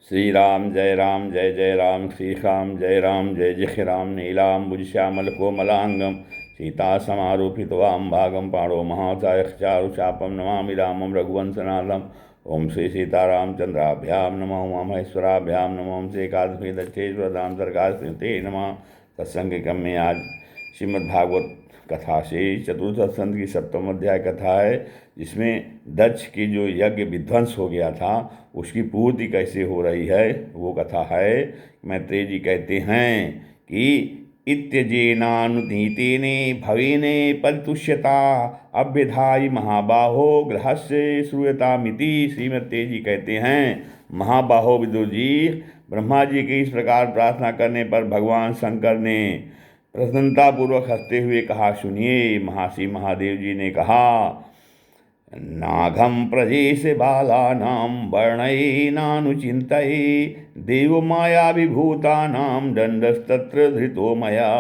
श्री राम जय जय राम श्रीराम जय जय राम नीलाम्बुजश्यामल कोमलांगम सीता समारूपित वाम भागम पाणो महाचारुचापम नमामि रामम रघुवंशनाथम। ओम श्री सीतारामचंद्राभ्याम नमः उमा महेश्वराभ्याम नमः। ओम श्री एकादशी दक्षेश्वर धाम सरकार स्मृति नमः। सत्संग क्रम में आज श्रीमद्भागवत कथा से चतुर्थ स्कंद की 7वां अध्याय कथा है, जिसमें दक्ष की जो यज्ञ विध्वंस हो गया था उसकी पूर्ति कैसे हो रही है वो कथा है। मैत्रेय जी कहते हैं कि इत्यजेनानुनीतेने भवेने परितुष्यता अभ्यधायि महाबाहो गृहस्य श्रूयतामिति। श्रीमत्तेय जी कहते हैं, महाबाहो विदुर जी, ब्रह्मा जी की इस प्रकार प्रार्थना करने पर भगवान शंकर ने प्रसन्नतापूर्वक हंसते हुए कहा, सुनिए। महर्षि महादेव जी ने कहा, नाघम प्रजेश बालानां वर्णैनानुचिन्तये देवमायाभिभूतानां दंडस्तत्र धृतो मया।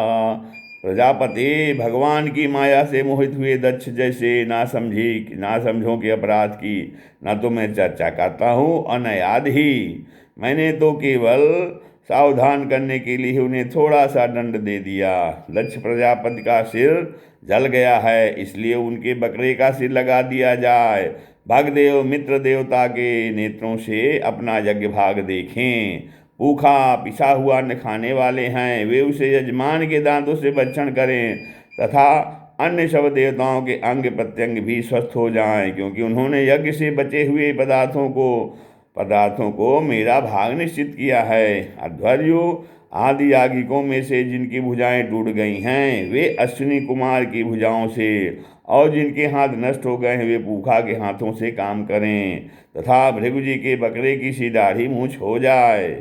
प्रजापति, भगवान की माया से मोहित हुए दक्ष जैसे ना समझों के अपराध की न तो मैं चर्चा करता हूँ और न याद ही। मैंने तो केवल सावधान करने के लिए उन्हें थोड़ा सा दंड दे दिया। दक्ष प्रजापति का सिर जल गया है, इसलिए उनके बकरे का सिर लगा दिया जाए। भगदेव मित्र देवता के नेत्रों से अपना यज्ञ भाग देखें। भूखा पिसा हुआ न खाने वाले हैं, वे उसे यजमान के दांतों से भक्षण करें तथा अन्य सब देवताओं के अंग प्रत्यंग भी स्वस्थ हो जाएं, क्योंकि उन्होंने यज्ञ से बचे हुए पदार्थों को मेरा भाग निश्चित किया है। अध्वर्यु आदि यागिकों में से जिनकी भुजाएं टूट गई हैं वे अश्विनी कुमार की भुजाओं से, और जिनके हाथ नष्ट हो गए हैं वे पूखा के हाथों से काम करें तथा भृगु जी के बकरे की सी दाढ़ी मूछ हो जाए।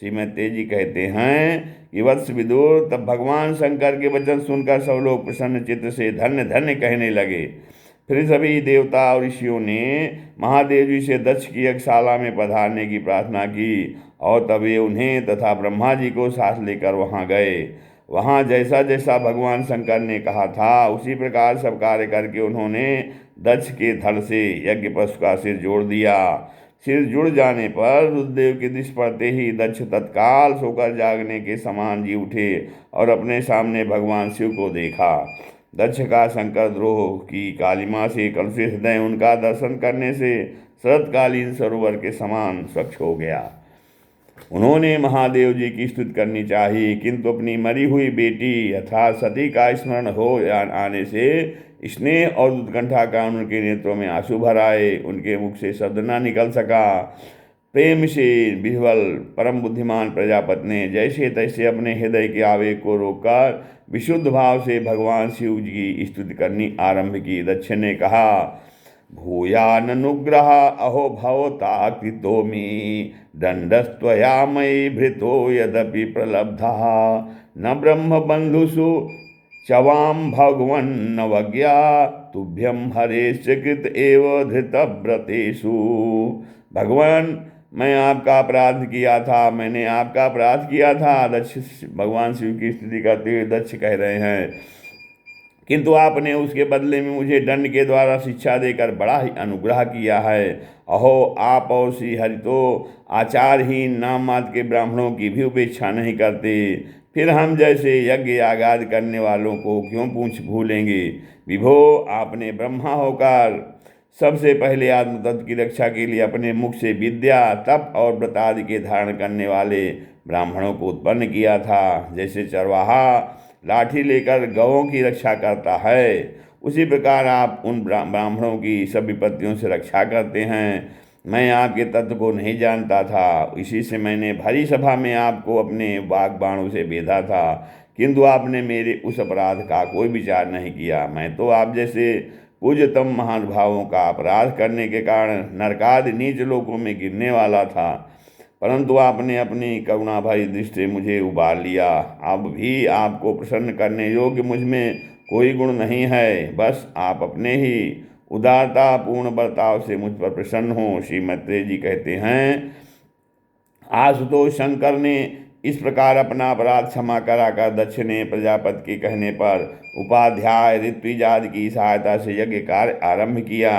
श्रीमती जी कहते हैं कि वत्स विदुर, तब भगवान शंकर के वचन सुनकर सब लोग प्रसन्न चित्त से धन्य धन्य कहने लगे। फिर सभी देवता और ऋषियों ने महादेव जी से दक्ष की यज्ञशाला में पधारने की प्रार्थना की, और तब वे उन्हें तथा ब्रह्मा जी को साथ लेकर वहां गए। वहां जैसा जैसा भगवान शंकर ने कहा था उसी प्रकार सब कार्य करके उन्होंने दक्ष के धड़ से यज्ञ पशु का सिर जोड़ दिया। सिर जुड़ जाने पर रुद्रदेव की दृष्टि पड़ते ही दक्ष तत्काल सोकर जागने के समान जी उठे और अपने सामने भगवान शिव को देखा। दक्ष का शंकर द्रोह की कालिमा से कलुषित हृदय उनका दर्शन करने से शरतकालीन सरोवर के समान स्वच्छ हो गया। उन्होंने महादेव जी की स्तुति करनी चाहिए, किंतु अपनी मरी हुई बेटी अर्थात सती का स्मरण हो आने से स्नेह और उत्कंठा का उनके नेत्रों में आंसू भर आए। उनके मुख से शब्द न निकल सका। प्रेम से विह्वल परम बुद्धिमान प्रजापति ने जैसे तैसे अपने हृदय के आवेग को रोककर विशुद्ध भाव से भगवान शिव जी की स्तुति करनी आरंभ की। दक्ष ने कहा, भूयाननुग्रह अहो भवता कृतो मे दंडस्त्वया मयि भृतो यदपि प्रलब्धः न ब्रह्म बंधुषु चवाम भगवन्नवज्ञा तुभ्यम हरेश कृत एव धृतव्रतेषु। भगवान, मैंने आपका अपराध किया था। दक्ष भगवान शिव की स्तुति करते हुए दक्ष कह रहे हैं, किंतु आपने उसके बदले में मुझे दंड के द्वारा शिक्षा देकर बड़ा ही अनुग्रह किया है। अहो, आप और श्री हरि तो आचारहीन नाम मात्र के ब्राह्मणों की भी उपेक्षा नहीं करते, फिर हम जैसे यज्ञ यागाद करने वालों को क्यों भूलेंगे। विभो, आपने ब्रह्मा होकर सबसे पहले आत्म तत्व की रक्षा के लिए अपने मुख से विद्या तप और व्रत आदि के धारण करने वाले ब्राह्मणों को उत्पन्न किया था। जैसे चरवाहा लाठी लेकर गौों की रक्षा करता है, उसी प्रकार आप उन ब्राह्मणों की सब विपत्तियों से रक्षा करते हैं। मैं आपके तत्व को नहीं जानता था, इसी से मैंने भरी सभा में आपको अपने वाग बाणों से बेधा था, किंतु आपने मेरे उस अपराध का कोई विचार नहीं किया। मैं तो आप जैसे पूज्यतम महानुभावों का अपराध करने के कारण नरकादि नीच लोकों में गिरने वाला था, परंतु आपने अपनी करुणा भरी दृष्टि से मुझे उबार लिया। अब भी आपको प्रसन्न करने योग्य मुझ में कोई गुण नहीं है, बस आप अपने ही उदारता पूर्ण बर्ताव से मुझ पर प्रसन्न हो। श्री मैत्रेय जी कहते हैं, आशुतोष शंकर ने इस प्रकार अपना अपराध क्षमा कराकर दक्ष ने प्रजापति के कहने पर उपाध्याय ऋत्विजादि की सहायता से यज्ञ कार्य आरंभ किया।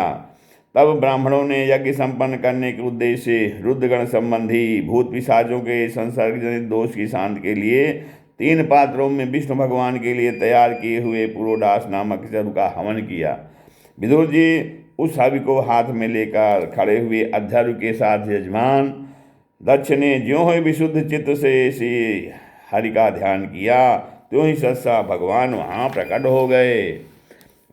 तब ब्राह्मणों ने यज्ञ संपन्न करने के उद्देश्य से रुद्रगण संबंधी भूत पिशाचों के संसर्गजनित दोष की शांति के लिए 3 पात्रों में विष्णु भगवान के लिए तैयार किए हुए पुरोडास नामक चरु का हवन किया। विदुर जी उस हवि को हाथ में लेकर खड़े हुए अध्वर्यु के साथ यजमान दक्ष ने ज्यों ही विशुद्ध चित्त से हरि का ध्यान किया, त्यों ही सहसा भगवान वहाँ प्रकट हो गए।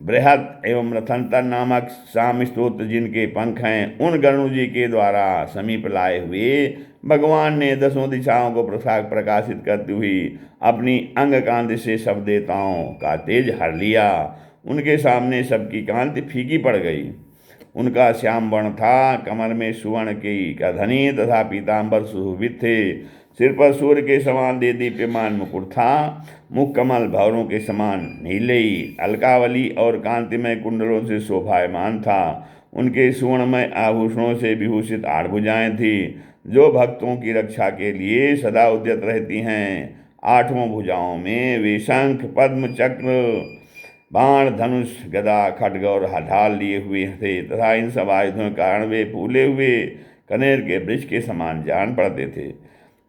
बृहत एवं रथंतर नामक शाम स्तोत्र जिनके पंख हैं, उन गरुड़ जी के द्वारा समीप लाए हुए भगवान ने 10 दिशाओं को प्रकाशित करती हुई अपनी अंग कांति से सब देवताओं का तेज हर लिया। उनके सामने सबकी कांति फीकी पड़ गई। उनका श्याम वर्ण था, कमर में सुवर्ण की करधनी तथा पीताम्बर सुशोभित थे। सिर पर सूर्य के समान दीप्यमान मुकुट था। मुख कमल भौरों के समान नीलई अलकावली और कांतिमय कुंडलों से शोभायमान था। उनके सुवर्णमय आभूषणों से विभूषित 8 भुजाएं थी, जो भक्तों की रक्षा के लिए सदा उद्यत रहती हैं। 8 भुजाओं में वे शंख, पद्म, चक्र, बाण, धनुष, गदा, खड्ग और ढाल लिए हुए थे तथा इन सब आयुधों के कारण वे फूले हुए कनेर के वृक्ष के समान जान पड़ते थे।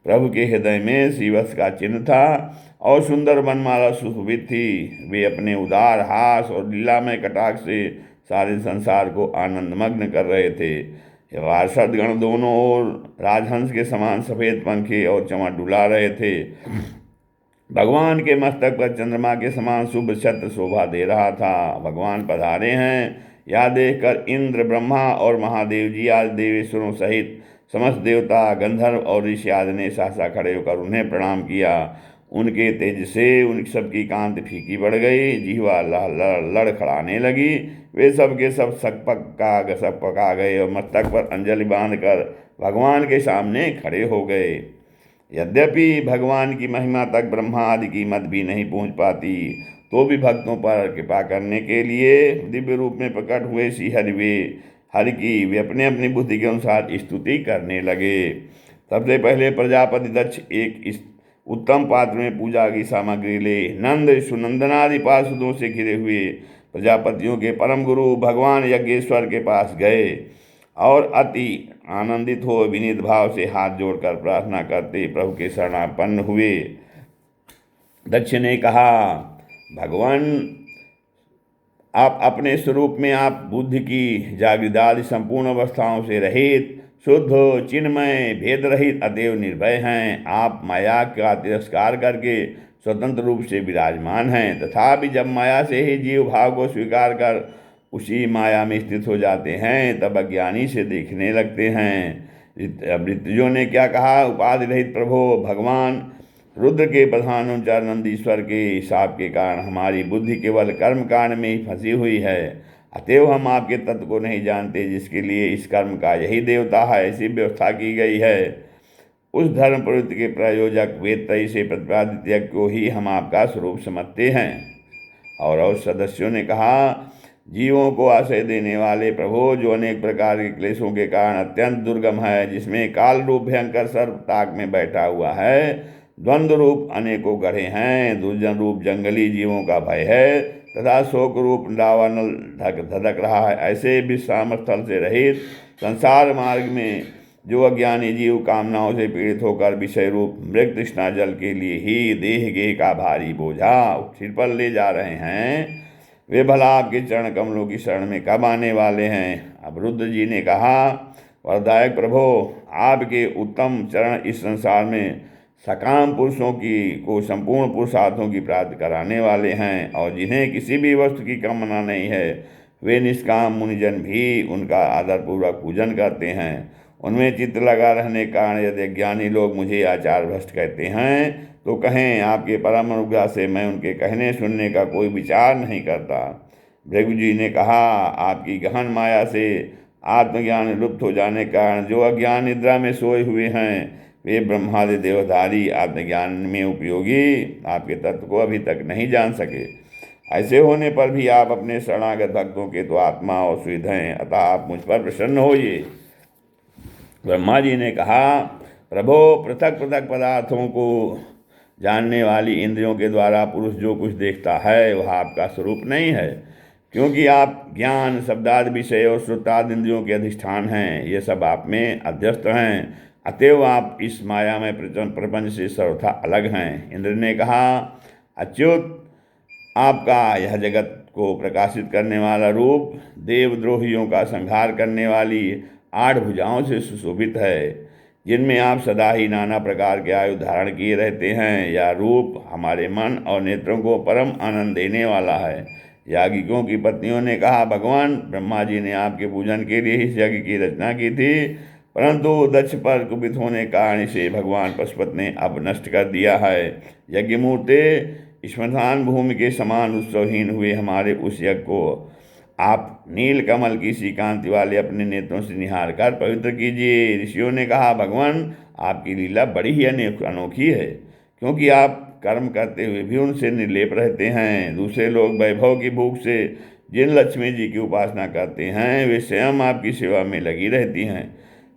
प्रभु के हृदय में श्रीवत्स का चिन्ह था और सुंदर वनमाला सुशोभित थी। वे अपने उदार हास और लीलामय कटाक्ष से सारे संसार को आनंदमग्न कर रहे थे। पार्षदगण दोनों ओर राजहंस के समान सफ़ेद पंखे और चमक डुला रहे थे। भगवान के मस्तक पर चंद्रमा के समान शुभ छत्र शोभा दे रहा था। भगवान पधारे हैं यह देखकर इंद्र, ब्रह्मा और महादेव जी आदि देवेश्वरों सहित समस्त देवता, गंधर्व और ऋषि आदि ने सहसा खड़े होकर उन्हें प्रणाम किया। उनके तेज से उन सबकी कांति फीकी पड़ गई, जीवा लड़खड़ाने लगी। वे सब के सब सकपका गए और मस्तक पर अंजलि बांधकर भगवान के सामने खड़े हो गए। यद्यपि भगवान की महिमा तक ब्रह्मा आदि की मत भी नहीं पहुंच पाती, तो भी भक्तों पर कृपा करने के लिए दिव्य रूप में प्रकट हुए श्री हरि की वे अपने अपनी बुद्धि के अनुसार स्तुति करने लगे। सबसे पहले प्रजापति दक्ष एक इस उत्तम पात्र में पूजा की सामग्री ले नंद, सुनंदनादि पार्षदों से घिरे हुए प्रजापतियों के परम गुरु भगवान यज्ञेश्वर के पास गए और अति आनंदित हो विनीत भाव से हाथ जोड़कर प्रार्थना करते प्रभु के शरणापन्न हुए। दक्ष ने कहा, भगवान आप अपने स्वरूप में आप बुद्धि की जागृदादि संपूर्ण अवस्थाओं से रहित, शुद्ध, चिन्मय, भेद रहित, अतएव निर्भय हैं। आप माया का तिरस्कार करके स्वतंत्र रूप से विराजमान हैं, तथापि जब माया से ही जीव भाव को स्वीकार कर उसी माया में स्थित हो जाते हैं, तब अज्ञानी से देखने लगते हैं। मृत्युजों ने क्या कहा, उपाधि रहित प्रभो भगवान रुद्र के प्रधानुचार नंदीश्वर के हिसाब के कारण हमारी बुद्धि केवल कर्म कांड में ही फंसी हुई है। अतएव हम आपके तत्व को नहीं जानते, जिसके लिए इस कर्म का यही देवता है, ऐसी व्यवस्था की गई है। उस धर्म प्रवृत्ति के प्रयोजक वेदतई से प्रतिपादित यज्ञ को ही हम आपका स्वरूप समझते हैं। और सदस्यों ने कहा, जीवों को आश्रय देने वाले प्रभु, जो अनेक प्रकार के क्लेशों के कारण अत्यंत दुर्गम है, जिसमें काल रूप भयंकर सर्प ताक में बैठा हुआ है, द्वंद्व रूप अनेकों गढ़े हैं, दुर्जन रूप जंगली जीवों का भय है, तथा शोक रूप दावानल धधक रहा है, ऐसे विश्राम स्थल से रहित संसार मार्ग में जो अज्ञानी जीव कामनाओं से पीड़ित होकर विषय रूप मृग तृष्णा जल के लिए ही देह गेह का भारी बोझा सिर पर ले जा रहे हैं, वे भला आपके चरण कमलों की शरण में कब आने वाले हैं। अब रुद्र जी ने कहा, वरदायक प्रभो, आपके उत्तम चरण इस संसार में सकाम पुरुषों को संपूर्ण पुरुषार्थों की प्राप्ति कराने वाले हैं, और जिन्हें किसी भी वस्तु की कामना नहीं है, वे निष्काम मुनिजन भी उनका आदरपूर्वक पूजन करते हैं। उनमें चित्त लगा रहने के कारण यदि ज्ञानी लोग मुझे आचार भ्रष्ट कहते हैं, तो कहें, आपके परम अनुग्रह से मैं उनके कहने सुनने का कोई विचार नहीं करता। भृगु जी ने कहा, आपकी गहन माया से आत्मज्ञान लुप्त हो जाने के कारण जो अज्ञान निद्रा में सोए हुए हैं, वे ब्रह्मादि देवधारी आत्मज्ञान में उपयोगी आपके तत्व को अभी तक नहीं जान सके। ऐसे होने पर भी आप अपने शरणागत भक्तों के तो आत्मा और सुहृद हैं, अतः आप मुझ पर प्रसन्न होइए। ब्रह्मा जी ने कहा, प्रभो, पृथक पृथक पदार्थों को जानने वाली इंद्रियों के द्वारा पुरुष जो कुछ देखता है, वह आपका स्वरूप नहीं है। क्योंकि आप ज्ञान, शब्दादि विषय और श्रोतादि इंद्रियों के अधिष्ठान हैं, ये सब आप में अध्यस्त हैं। अतएव आप इस माया में प्रपंच से सर्वथा अलग हैं। इंद्र ने कहा, अच्युत, आपका यह जगत को प्रकाशित करने वाला रूप देवद्रोहियों का संहार करने वाली 8 भुजाओं से सुशोभित है, जिनमें आप सदा ही नाना प्रकार के आयु धारण किए रहते हैं। यह रूप हमारे मन और नेत्रों को परम आनंद देने वाला है। याज्ञिकों की पत्नियों ने कहा, भगवान, ब्रह्मा जी ने आपके पूजन के लिए इस यज्ञ की रचना की थी, परंतु दक्ष पर कुपित होने के कारण इसे भगवान पशुपति ने अब नष्ट कर दिया है। यज्ञमूर्ते, श्मशान भूमि के समान उत्सवहीन हुए हमारे उस यज्ञ को आप नील कमल की सी कांति वाले अपने नेत्रों से निहार कर पवित्र कीजिए। ऋषियों ने कहा, भगवान, आपकी लीला बड़ी ही अनोखी है, क्योंकि आप कर्म करते हुए भी उनसे निर्लेप रहते हैं। दूसरे लोग वैभव की भूख से जिन लक्ष्मी जी की उपासना करते हैं, वे स्वयं आपकी सेवा में लगी रहती हैं,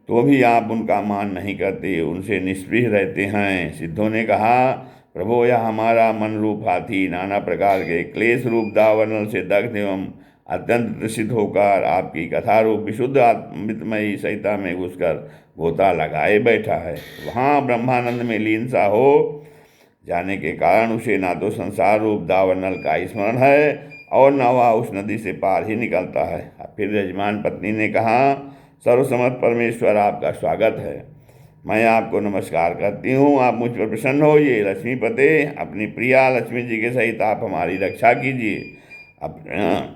तो भी आप उनका मान नहीं करते, उनसे निष्पृह रहते हैं। सिद्धों ने कहा, प्रभो, यह हमारा मन रूप हाथी नाना प्रकार के क्लेश रूप दावानल से दग्ध एवं अत्यंत प्रसिद्ध होकर आपकी कथा रूप विशुद्ध अमृतमयी सहिता में घुसकर गोता लगाए बैठा है। वहाँ ब्रह्मानंद में लीन सा हो जाने के कारण उसे ना तो संसार रूप दावानल का स्मरण है और न वह उस नदी से पार ही निकलता है। फिर यजमान पत्नी ने कहा, सर्वसमर्थ परमेश्वर, आपका स्वागत है। मैं आपको नमस्कार करती हूँ, आप मुझ पर प्रसन्न होइए। लक्ष्मीपते, अपनी प्रिया लक्ष्मी जी के सहित आप हमारी रक्षा कीजिए।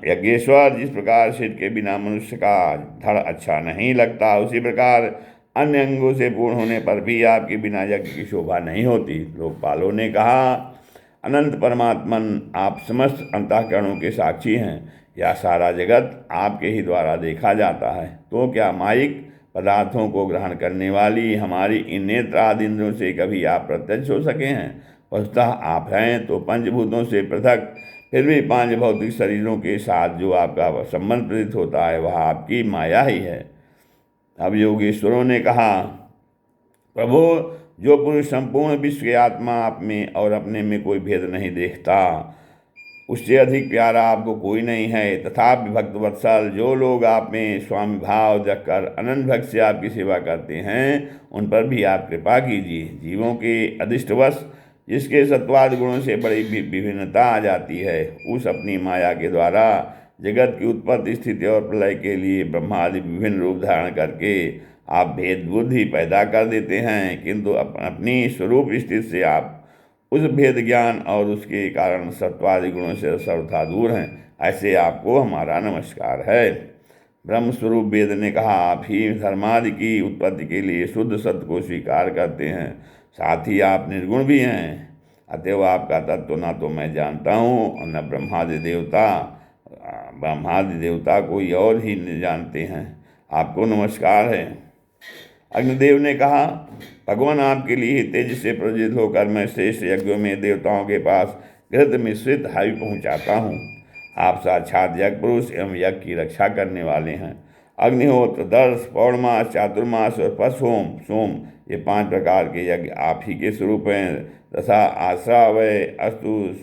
यज्ञेश्वर, जिस प्रकार सिर के बिना मनुष्य का धड़ अच्छा नहीं लगता, उसी प्रकार अन्य अंगों से पूर्ण होने पर भी आपके बिना यज्ञ की शोभा नहीं होती। लोकपालों ने कहा, अनंत परमात्मन, आप समस्त अंतःकरणों के साक्षी हैं। यह सारा जगत आपके ही द्वारा देखा जाता है, तो क्या माइक पदार्थों को ग्रहण करने वाली हमारी इन नेत्र आदि इंद्रियों से कभी आप प्रत्यक्ष हो सके हैं? वस्तुतः आप हैं तो पंचभूतों से पृथक, फिर भी 5 भौतिक शरीरों के साथ जो आपका संबंध प्रतीत होता है, वह आपकी माया ही है। अब योगेश्वरों ने कहा, प्रभु, जो पुरुष संपूर्ण विश्व के आत्मा आप में और अपने में कोई भेद नहीं देखता, उससे अधिक प्यारा आपको कोई नहीं है। तथापि भक्त वत्सल, जो लोग आप में स्वामी भाव रखकर अनंत भक्त से आपकी सेवा करते हैं, उन पर भी आप कृपा कीजिए। जीवों के अदृष्टवश जिसके सत्वाद गुणों से बड़ी विभिन्नता आ जाती है, उस अपनी माया के द्वारा जगत की उत्पत्ति, स्थिति और प्रलय के लिए ब्रह्मा आदि विभिन्न रूप धारण करके आप भेद बुद्धि पैदा कर देते हैं, किंतु अपनी स्वरूप स्थिति से आप उस भेद ज्ञान और उसके कारण सत्वादि गुणों से सर्वथा दूर हैं। ऐसे आपको हमारा नमस्कार है। ब्रह्म स्वरूप वेद ने कहा, आप ही धर्मादि की उत्पत्ति के लिए शुद्ध सत्य को स्वीकार करते हैं, साथ ही आप निर्गुण भी हैं। अतएव आपका तत्व न तो मैं जानता हूँ और न ब्रह्मादि देवता कोई और ही नहीं जानते हैं। आपको नमस्कार है। अग्निदेव ने कहा, भगवान, आपके लिए तेज से प्रज्वलित होकर मैं श्रेष्ठ यज्ञों में देवताओं के पास घृत मिश्रित हावि पहुँचाता हूँ। आप साक्षात यज्ञ पुरुष एवं यज्ञ की रक्षा करने वाले हैं। अग्निहोत्र, दर्श, पौर्णमास, चातुर्मास और पशुहोम, सोम, ये 5 प्रकार के यज्ञ आप ही के स्वरूप हैं तथा आश्रावय, अस्तु,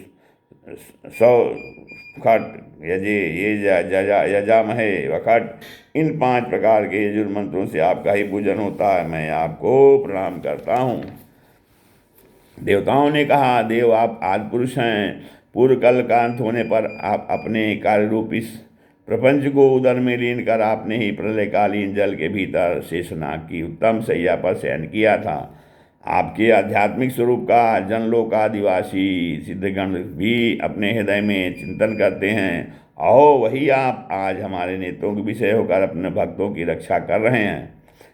सौ, खट, यजे, ये यजामहे, वखट, इन 5 प्रकार के यजुर्मंत्रों से आपका ही पूजन होता है। मैं आपको प्रणाम करता हूँ। देवताओं ने कहा, देव, आप आदि पुरुष हैं। पूर्व कल का अंत होने पर आप अपने कार्य रूप इस प्रपंच को उदर में लीन कर आपने ही प्रलयकालीन जल के भीतर शेषनाग की उत्तम शैया पर शयन किया था। आपके आध्यात्मिक स्वरूप का जनलोकादिवासी सिद्धगण भी अपने हृदय में चिंतन करते हैं। अहो, वही आप आज हमारे नेत्रों के विषय होकर अपने भक्तों की रक्षा कर रहे हैं।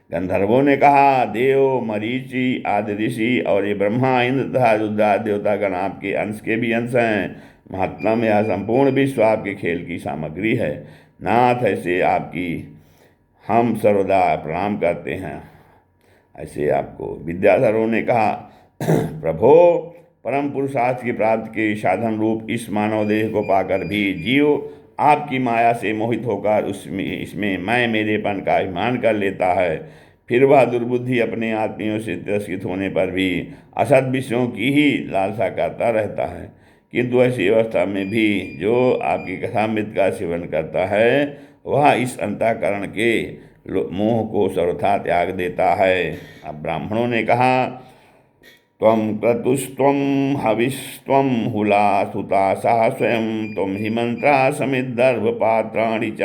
गंधर्वों ने कहा, देव, मरीचि आदि ऋषि और ये ब्रह्मा, इंद्र तथा रुद्रादि देवतागण आपके अंश के भी अंश हैं। महात्मा, यह संपूर्ण विश्व आपके खेल की सामग्री है। नाथ, ऐसे आपकी हम सर्वदा प्रणाम करते हैं। ऐसे आपको विद्याधरों ने कहा, प्रभो, परम पुरुषार्थ की प्राप्ति के साधन रूप इस मानव देह को पाकर भी जीव आपकी माया से मोहित होकर इसमें मैं मेरेपन का अभिमान कर लेता है। फिर वह दुर्बुद्धि अपने आत्मियों से तिरस्कृत होने पर भी असत विषयों की ही लालसा करता रहता है। किंतु ऐसी अवस्था में भी जो आपकी कथामृत का सेवन करता है वह इस अंतःकरण के मोह को सर्वथा त्याग देता है। अब ब्राह्मणों ने कहा, त्वं क्रतुस्त्वं हविस्त्वं हुलासुतासः स्वयं त्वं हि मंत्रा समिद्धर्भपात्राणि च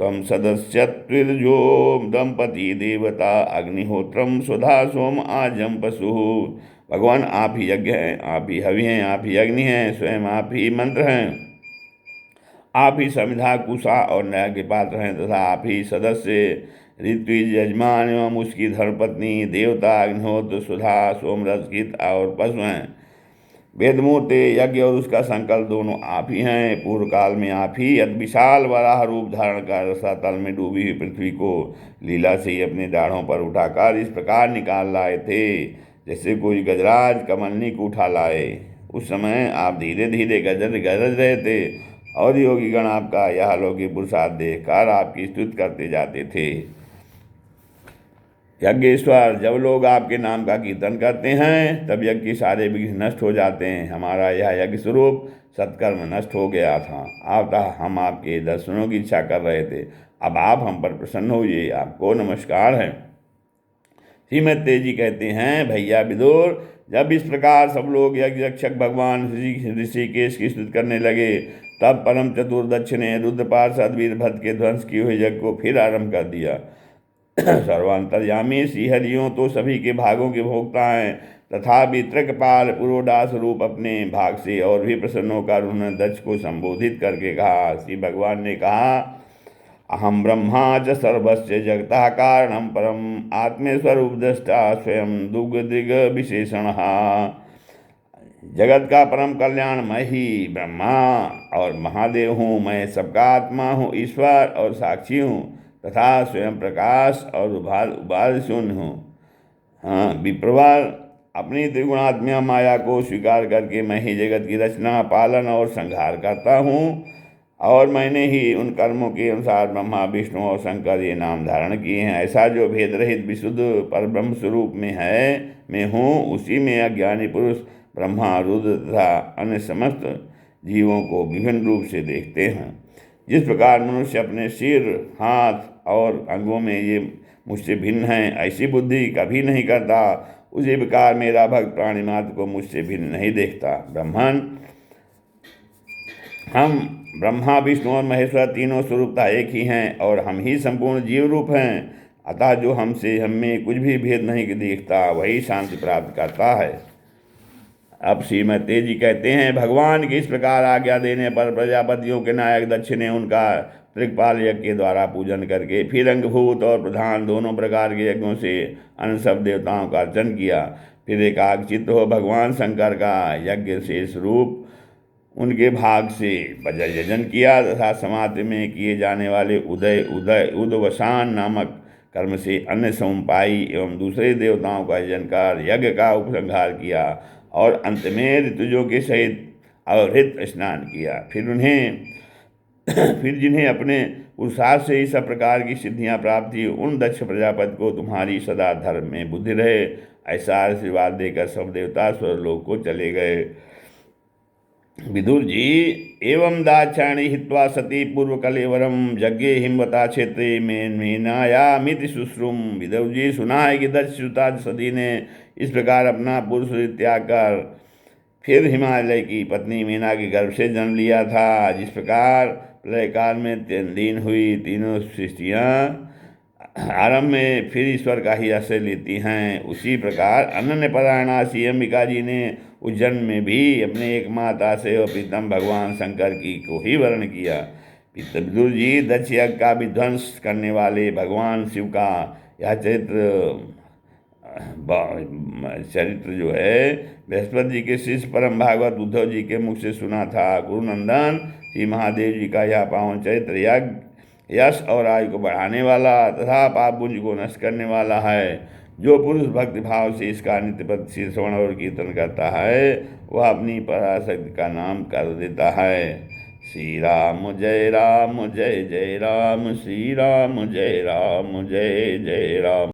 त्वं सदस्यत्विर्जो दंपति देवता अग्निहोत्रम सुधा सोम आजम पशु। भगवान आप ही यज्ञ हैं, आप ही हवि हैं, आप ही अग्नि हैं, स्वयं आप ही मंत्र हैं, आप ही समिधा कुशा और न्याय के पात्र हैं तथा आप ही सदस्य ऋत्विज यजमान एवं उसकी धर्मपत्नी देवता अग्निहोत्र सुधा सोमरस गीत और पशु हैं। वेदमूर्ति यज्ञ और उसका संकल्प दोनों आप ही हैं। पूर्व काल में आप ही अति विशाल वराह रूप धारण कर रसातल में डूबी हुई पृथ्वी को लीला से ही अपने दाढ़ों पर उठाकर इस प्रकार निकाल लाए थे जैसे कोई गजराज कमलनी को उठा लाए। उस समय आप धीरे धीरे गरज रहे थे और योगीगण आपका यह अलौकिक पुरुषार्थ देखकर आपकी स्तुति करते जाते थे। यज्ञेश्वर, जब लोग आपके नाम का कीर्तन करते हैं तब यज्ञ के सारे विघ्न नष्ट हो जाते हैं। हमारा यह यज्ञ स्वरूप सत्कर्म नष्ट हो गया था। हम आपके दर्शनों की इच्छा कर रहे थे, अब आप हम पर प्रसन्न होइए, आपको नमस्कार है। श्रीमद तेजी कहते हैं, भैया विदुर, जब इस प्रकार सब लोग यज्ञ रक्षक भगवान ऋषिकेश की स्तुति करने लगे तब परम चतुर दक्ष ने रुद्र पार्षद वीरभद्र के ध्वंस किए हुए यज्ञ को फिर आरंभ कर दिया। सर्वांतर्यामी श्रीहरियों तो सभी के भागों के भोक्ता हैं, तथा त्रिकपाल पुरोडास रूप अपने भाग से और भी प्रसन्न होकर उन्होंने दक्ष को संबोधित करके कहा। श्री भगवान ने कहा, अहम ब्रह्मा च सर्वस्य जगतः कारणम परम आत्मेश्वरूप दृष्टा स्वयं दुग्धृग विशेषण। जगत का परम कल्याण मैं ही ब्रह्मा और महादेव हूँ। मैं सबका आत्मा हूँ, ईश्वर और साक्षी हूँ तथा स्वयं प्रकाश और उबाल शून्य हूँ। हाँ, विप्रवाल अपनी त्रिगुणात्म्य माया को स्वीकार करके मैं ही जगत की रचना, पालन और संहार करता हूँ और मैंने ही उन कर्मों के अनुसार ब्रह्मा, विष्णु और शंकर ये नाम धारण किए हैं। ऐसा जो भेद रहित विशुद्ध परब्रह्म स्वरूप में है, मैं हूँ, उसी में अज्ञानी पुरुष ब्रह्मा, रुद्र तथा अन्य समस्त जीवों को विभिन्न रूप से देखते हैं। जिस प्रकार मनुष्य अपने सिर, हाथ और अंगों में ये मुझसे भिन्न हैं, ऐसी बुद्धि कभी नहीं करता, उसी प्रकार मेरा भक्त प्राणी मात्र को मुझसे भिन्न नहीं देखता। ब्रह्मन, हम ब्रह्मा, विष्णु और महेश्वर तीनों स्वरूपता एक ही हैं और हम ही संपूर्ण जीव रूप हैं। अतः जो हमें कुछ भी भेद नहीं देखता वही शांति प्राप्त करता है। अब श्रीमद तेजी कहते हैं, भगवान की इस प्रकार आज्ञा देने पर प्रजापतियों के नायक दक्ष ने उनका त्रिकपाल यज्ञ के द्वारा पूजन करके फिर अंगभूत और प्रधान दोनों प्रकार के यज्ञों से अन्य सब देवताओं का अर्चन किया। फिर एकाग्रचित्त हो भगवान शंकर का यज्ञ शेष रूप उनके भाग से यजन किया तथा समाधि में किए जाने वाले उदवसान नामक कर्म से अन्य सोमपाई एवं दूसरे देवताओं का यजन कर यज्ञ का उपसंहार किया और अंत में ऋतुजों के सहित अवहृत स्नान किया। फिर जिन्हें अपने पुरुषार्थ से ही सब प्रकार की सिद्धियां प्राप्त हुई, उन दक्ष प्रजापति को तुम्हारी सदा धर्म में बुद्धि रहे, ऐसा आशीर्वाद देकर सब देवता स्वर्गलोक को चले गए। विदुर जी, एवं दाक्षाणी हित्वा सती पूर्व कलेवरम यज्ञे हिमवता क्षेत्रे में मीनायामिति शुश्रुम। विदुर जी, सुना है कि दक्ष सुता सती ने इस प्रकार अपना पुरुष त्याग कर फिर हिमालय की पत्नी मीना के गर्भ से जन्म लिया था। जिस प्रकार प्रलय काल में लीन हुई तीनों सृष्टियाँ आरंभ में फिर ईश्वर का ही आश्रय लेती हैं, उसी प्रकार अनन्य परायणा श्री अंबिका जी ने उस जन्म में भी अपने एकमात्र आश्रय और प्रीतम भगवान शंकर की को ही वर्ण किया। विदुर जी, दक्ष यज्ञ का विध्वंस करने वाले भगवान शिव का यह चरित्र जो है बृहस्पति जी के शिष्य परम भागवत उद्धव जी के मुख से सुना था। गुरुनंदन श्री महादेव जी का यह पावन चरित्र यज्ञ यश और आयु को बढ़ाने वाला तथा पाप पुंज को नष्ट करने वाला है। जो पुरुष भक्ति भाव से इसका नित्य प्रति श्रवण और कीर्तन करता है वह अपनी पराशक्ति का नाम कर देता है। श्री राम जय राम, जय जय राम, श्री राम जय राम, जय जय राम।